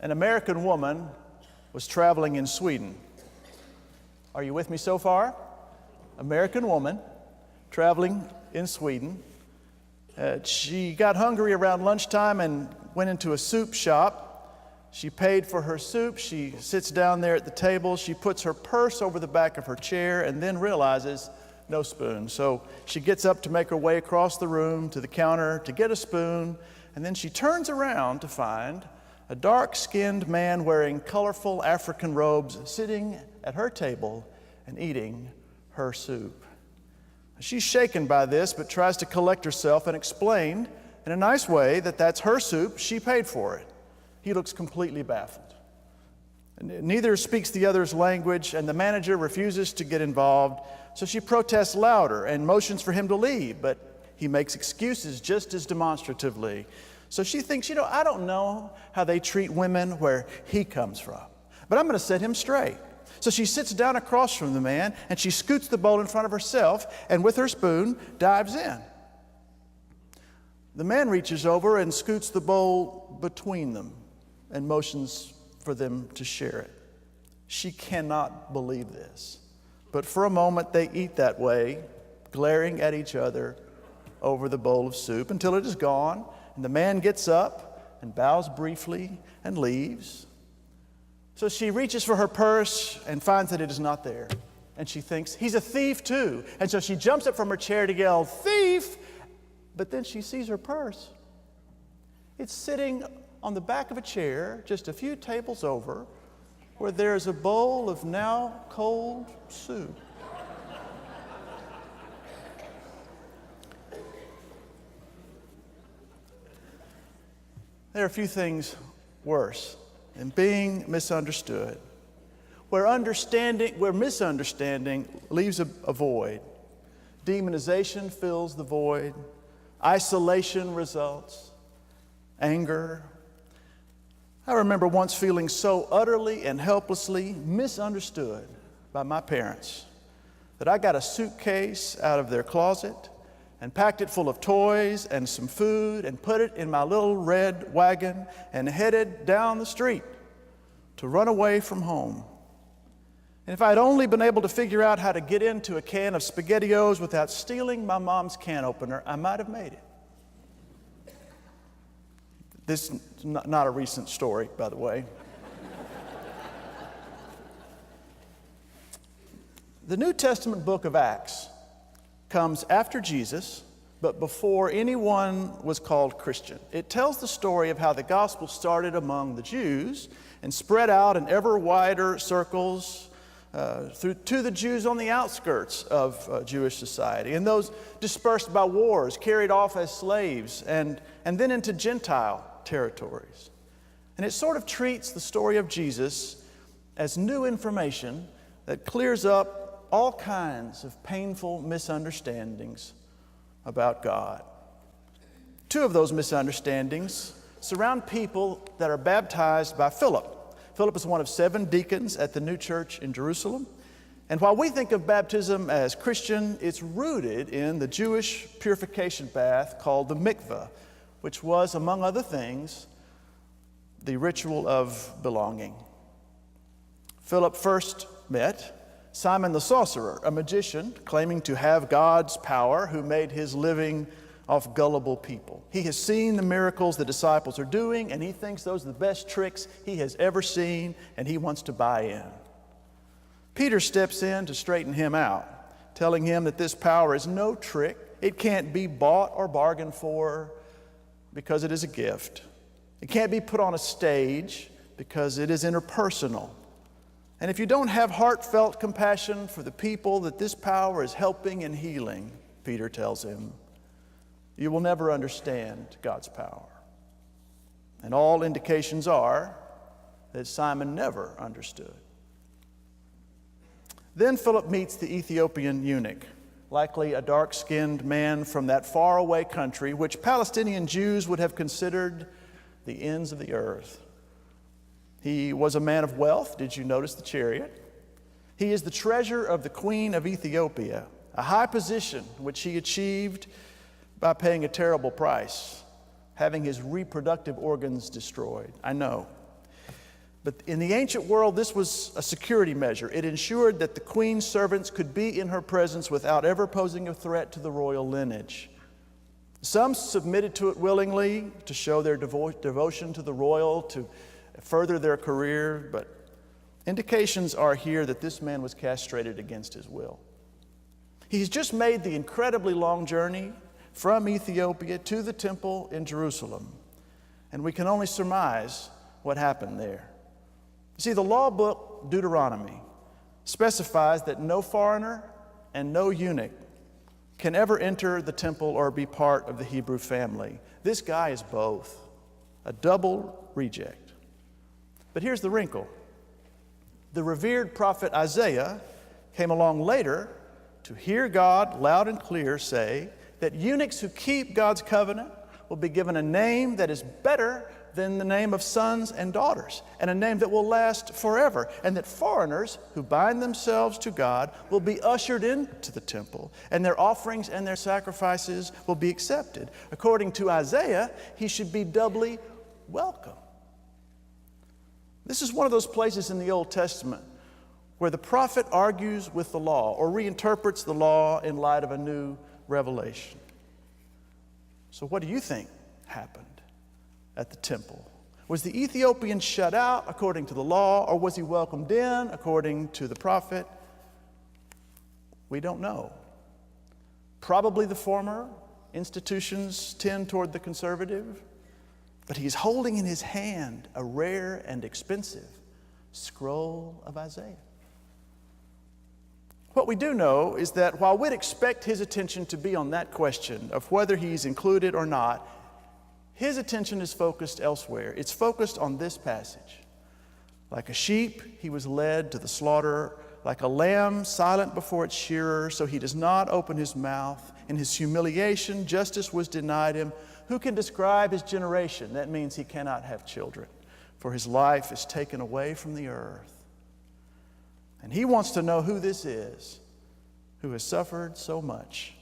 An American woman was traveling in Sweden. Are you with me so far? American woman traveling in Sweden. She got hungry around lunchtime and went into a soup shop. She paid for her soup. She sits down there at the table. She puts her purse over the back of her chair and then realizes no spoon. So she gets up to make her way across the room to the counter to get a spoon, and then she turns around to find a dark-skinned man wearing colorful African robes sitting at her table and eating her soup. She's shaken by this, but tries to collect herself and explain in a nice way that that's her soup, she paid for it. He looks completely baffled. Neither speaks the other's language, and the manager refuses to get involved, so she protests louder and motions for him to leave, but he makes excuses just as demonstratively. So she thinks, I don't know how they treat women where he comes from, but I'm going to set him straight. So she sits down across from the man, and she scoots the bowl in front of herself, and with her spoon, dives in. The man reaches over and scoots the bowl between them and motions for them to share it. She cannot believe this. But for a moment, they eat that way, glaring at each other over the bowl of soup until it is gone, and the man gets up and bows briefly and leaves. So she reaches for her purse and finds that it is not there. And she thinks, he's a thief too. And so she jumps up from her chair to yell, thief! But then she sees her purse. It's sitting on the back of a chair just a few tables over, where there's a bowl of now cold soup. There are a few things worse than being misunderstood, where misunderstanding leaves a void. Demonization fills the void. Isolation results. Anger. I remember once feeling so utterly and helplessly misunderstood by my parents that I got a suitcase out of their closet and packed it full of toys and some food and put it in my little red wagon and headed down the street to run away from home. And if I had only been able to figure out how to get into a can of SpaghettiOs without stealing my mom's can opener, I might have made it. This is not a recent story, by the way. The New Testament book of Acts comes after Jesus, but before anyone was called Christian. It tells the story of how the gospel started among the Jews and spread out in ever wider circles to the Jews on the outskirts of Jewish society, and those dispersed by wars, carried off as slaves, and then into Gentile territories. And it sort of treats the story of Jesus as new information that clears up all kinds of painful misunderstandings about God. Two of those misunderstandings surround people that are baptized by Philip. Philip is one of 7 deacons at the new church in Jerusalem. And while we think of baptism as Christian, it's rooted in the Jewish purification bath called the mikveh, which was, among other things, the ritual of belonging. Philip first met Simon the sorcerer, a magician claiming to have God's power, who made his living off gullible people. He has seen the miracles the disciples are doing, and he thinks those are the best tricks he has ever seen, and he wants to buy in. Peter steps in to straighten him out, telling him that this power is no trick. It can't be bought or bargained for because it is a gift. It can't be put on a stage because it is interpersonal. And if you don't have heartfelt compassion for the people that this power is helping and healing, Peter tells him, you will never understand God's power. And all indications are that Simon never understood. Then Philip meets the Ethiopian eunuch, likely a dark-skinned man from that faraway country, which Palestinian Jews would have considered the ends of the earth. He was a man of wealth. Did you notice the chariot? He is the treasure of the Queen of Ethiopia, a high position which he achieved by paying a terrible price, having his reproductive organs destroyed. I know. But in the ancient world, this was a security measure. It ensured that the queen's servants could be in her presence without ever posing a threat to the royal lineage. Some submitted to it willingly to show their devotion to the royal, to further their career, but indications are here that this man was castrated against his will. He's just made the incredibly long journey from Ethiopia to the temple in Jerusalem, and we can only surmise what happened there. You see, the law book, Deuteronomy, specifies that no foreigner and no eunuch can ever enter the temple or be part of the Hebrew family. This guy is both, a double reject. But here's the wrinkle. The revered prophet Isaiah came along later to hear God loud and clear say that eunuchs who keep God's covenant will be given a name that is better than the name of sons and daughters, and a name that will last forever, and that foreigners who bind themselves to God will be ushered into the temple, and their offerings and their sacrifices will be accepted. According to Isaiah, he should be doubly welcome. This is one of those places in the Old Testament where the prophet argues with the law or reinterprets the law in light of a new revelation. So what do you think happened at the temple? Was the Ethiopian shut out according to the law, or was he welcomed in according to the prophet? We don't know. Probably the former. Institutions tend toward the conservative. But he's holding in his hand a rare and expensive scroll of Isaiah. What we do know is that while we'd expect his attention to be on that question of whether he's included or not, his attention is focused elsewhere. It's focused on this passage. Like a sheep, he was led to the slaughter. Like a lamb silent before its shearer, so he does not open his mouth. In his humiliation, justice was denied him. Who can describe his generation? That means he cannot have children, for his life is taken away from the earth. And he wants to know who this is who has suffered so much.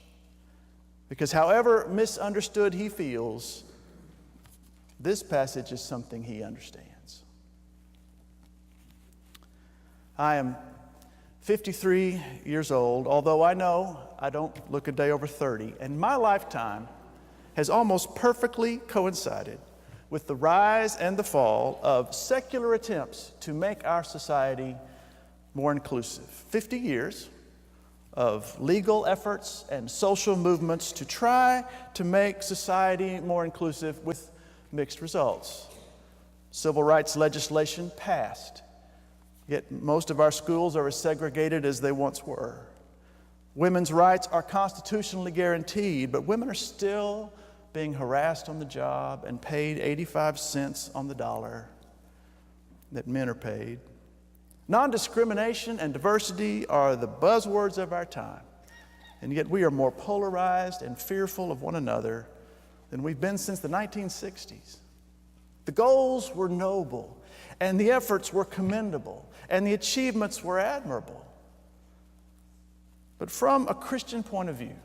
Because however misunderstood he feels, this passage is something he understands. I am 53 years old, although I know I don't look a day over 30, and my lifetime has almost perfectly coincided with the rise and the fall of secular attempts to make our society more inclusive. 50 years of legal efforts and social movements to try to make society more inclusive with mixed results. Civil rights legislation passed, yet most of our schools are as segregated as they once were. Women's rights are constitutionally guaranteed, but women are still being harassed on the job and paid 85 cents on the dollar that men are paid. Non-discrimination and diversity are the buzzwords of our time, and yet we are more polarized and fearful of one another than we've been since the 1960s. The goals were noble, and the efforts were commendable, and the achievements were admirable. But from a Christian point of view,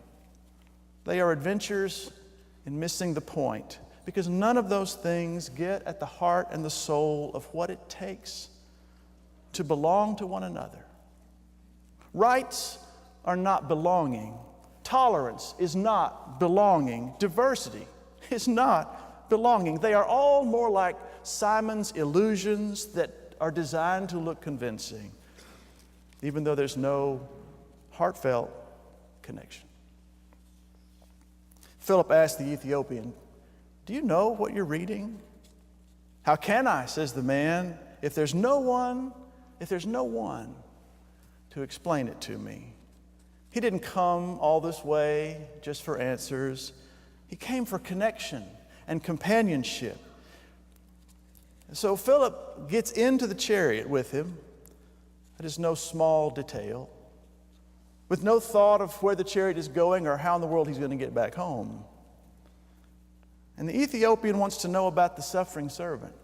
they are adventures in missing the point, because none of those things get at the heart and the soul of what it takes to belong to one another. Rights are not belonging. Tolerance is not belonging. Diversity is not belonging. They are all more like Simon's illusions that are designed to look convincing, even though there's no heartfelt connection. Philip asked the Ethiopian, "Do you know what you're reading?" "How can I," says the man, if there's no one to explain it to me." He didn't come all this way just for answers. He came for connection and companionship. So Philip gets into the chariot with him. That is no small detail, with no thought of where the chariot is going or how in the world he's going to get back home. And the Ethiopian wants to know about the suffering servant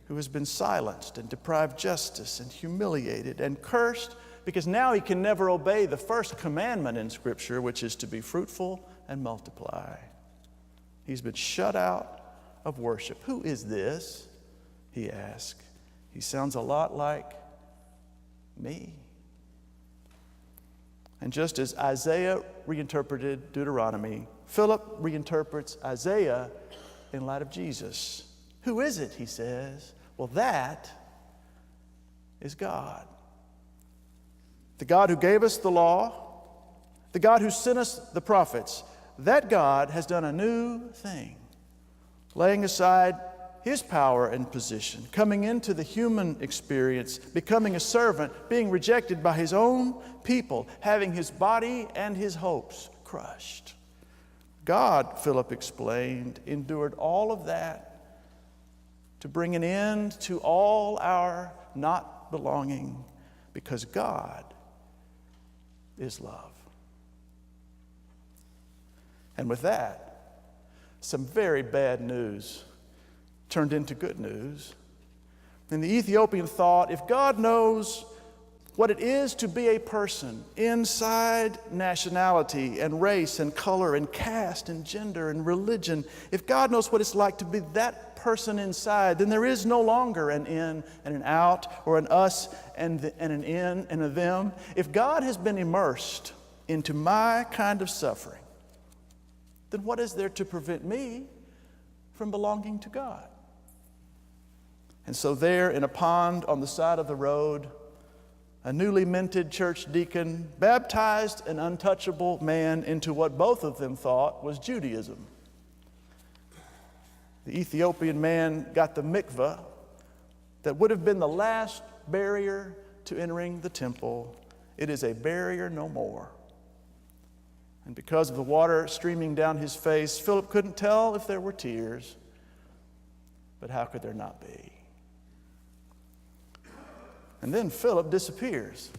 who has been silenced and deprived justice and humiliated and cursed, because now he can never obey the first commandment in Scripture, which is to be fruitful and multiply. He's been shut out of worship. "Who is this?" he asked. He sounds a lot like me. And just as Isaiah reinterpreted Deuteronomy, Philip reinterprets Isaiah in light of Jesus. Who is it, he says? Well, that is God. The God who gave us the law, the God who sent us the prophets, that God has done a new thing, laying aside his power and position, coming into the human experience, becoming a servant, being rejected by his own people, having his body and his hopes crushed. God, Philip explained, endured all of that to bring an end to all our not belonging, because God is love. And with that, some very bad news turned into good news. And the Ethiopian thought, if God knows what it is to be a person inside nationality and race and color and caste and gender and religion, if God knows what it's like to be that person inside, then there is no longer an in and an out, or an us and an in and a them. If God has been immersed into my kind of suffering, then what is there to prevent me from belonging to God? And so there in a pond on the side of the road, a newly minted church deacon baptized an untouchable man into what both of them thought was Judaism. The Ethiopian man got the mikveh that would have been the last barrier to entering the temple. It is a barrier no more. And because of the water streaming down his face, Philip couldn't tell if there were tears. But how could there not be? And then Philip disappears.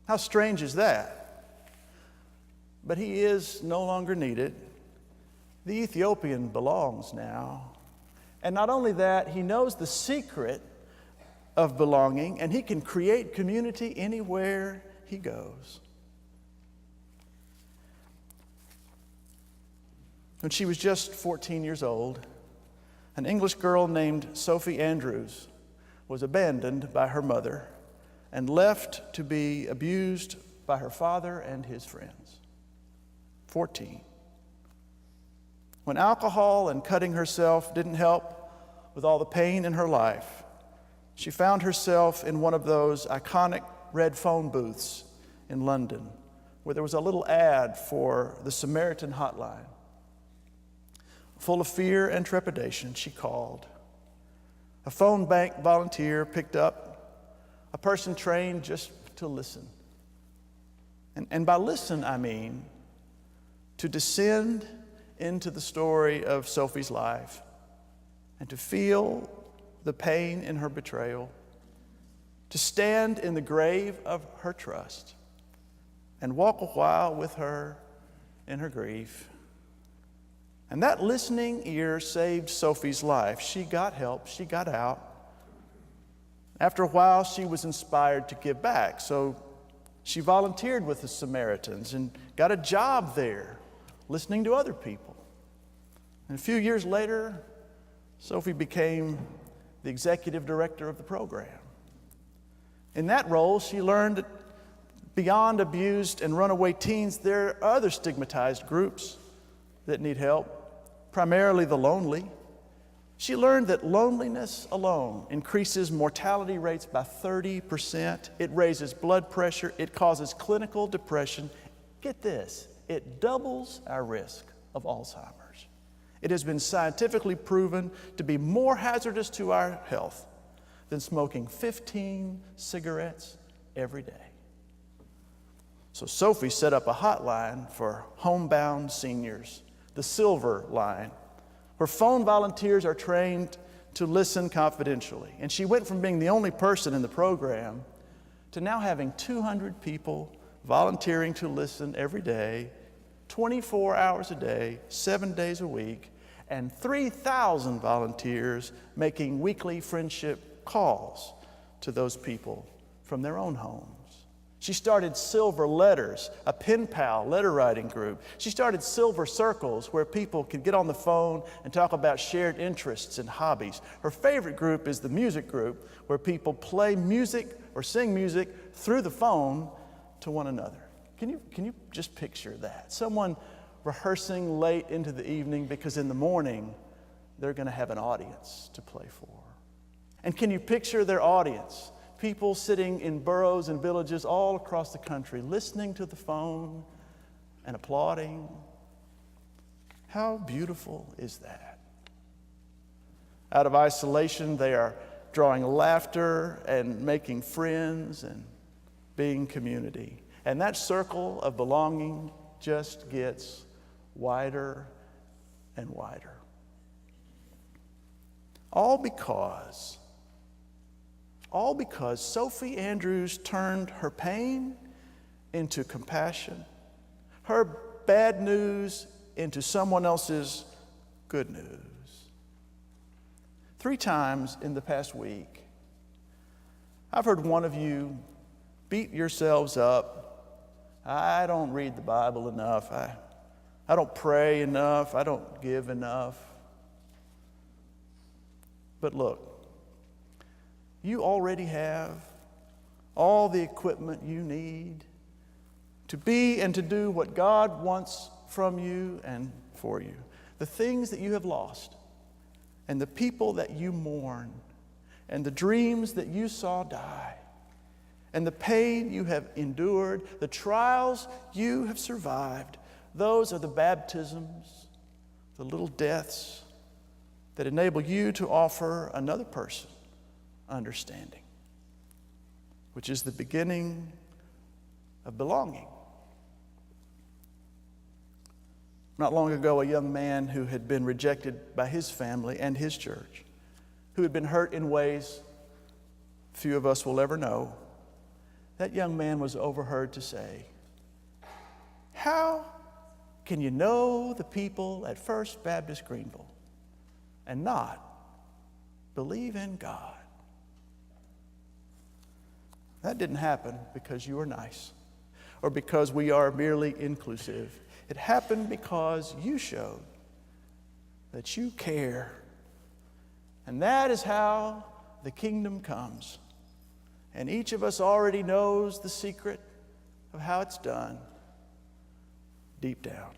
How strange is that? But he is no longer needed. The Ethiopian belongs now. And not only that, he knows the secret of belonging, and he can create community anywhere he goes. When she was just 14 years old, an English girl named Sophie Andrews was abandoned by her mother and left to be abused by her father and his friends. 14. When alcohol and cutting herself didn't help with all the pain in her life, she found herself in one of those iconic red phone booths in London where there was a little ad for the Samaritan hotline. Full of fear and trepidation, she called. A phone bank volunteer picked up, a person trained just to listen. And by listen, I mean to descend into the story of Sophie's life and to feel the pain in her betrayal, to stand in the grave of her trust and walk a while with her in her grief. And that listening ear saved Sophie's life. She got help. She got out. After a while, she was inspired to give back. So she volunteered with the Samaritans and got a job there, listening to other people. And a few years later, Sophie became the executive director of the program. In that role, she learned that beyond abused and runaway teens, there are other stigmatized groups that need help. Primarily the lonely. She learned that loneliness alone increases mortality rates by 30%. It raises blood pressure. It causes clinical depression. Get this, it doubles our risk of Alzheimer's. It has been scientifically proven to be more hazardous to our health than smoking 15 cigarettes every day. So Sophie set up a hotline for homebound seniors, the Silver Line, where phone volunteers are trained to listen confidentially. And she went from being the only person in the program to now having 200 people volunteering to listen every day, 24 hours a day, 7 days a week, and 3,000 volunteers making weekly friendship calls to those people from their own homes. She started Silver Letters, a pen pal letter writing group. She started Silver Circles, where people could get on the phone and talk about shared interests and hobbies. Her favorite group is the music group, where people play music or sing music through the phone to one another. Can you just picture that? Someone rehearsing late into the evening because in the morning they're going to have an audience to play for. And can you picture their audience? People sitting in boroughs and villages all across the country, listening to the phone and applauding. How beautiful is that? Out of isolation, they are drawing laughter and making friends and being community. And that circle of belonging just gets wider and wider. All because Sophie Andrews turned her pain into compassion, her bad news into someone else's good news. 3 times in the past week, I've heard one of you beat yourselves up. I don't read the Bible enough. I don't pray enough. I don't give enough. But look, you already have all the equipment you need to be and to do what God wants from you and for you. The things that you have lost, and the people that you mourn, and the dreams that you saw die, and the pain you have endured, the trials you have survived, those are the baptisms, the little deaths that enable you to offer another person understanding, which is the beginning of belonging. Not long ago, a young man who had been rejected by his family and his church, who had been hurt in ways few of us will ever know, that young man was overheard to say, "How can you know the people at First Baptist Greenville and not believe in God?" That didn't happen because you are nice or because we are merely inclusive. It happened because you showed that you care. And that is how the kingdom comes. And each of us already knows the secret of how it's done deep down.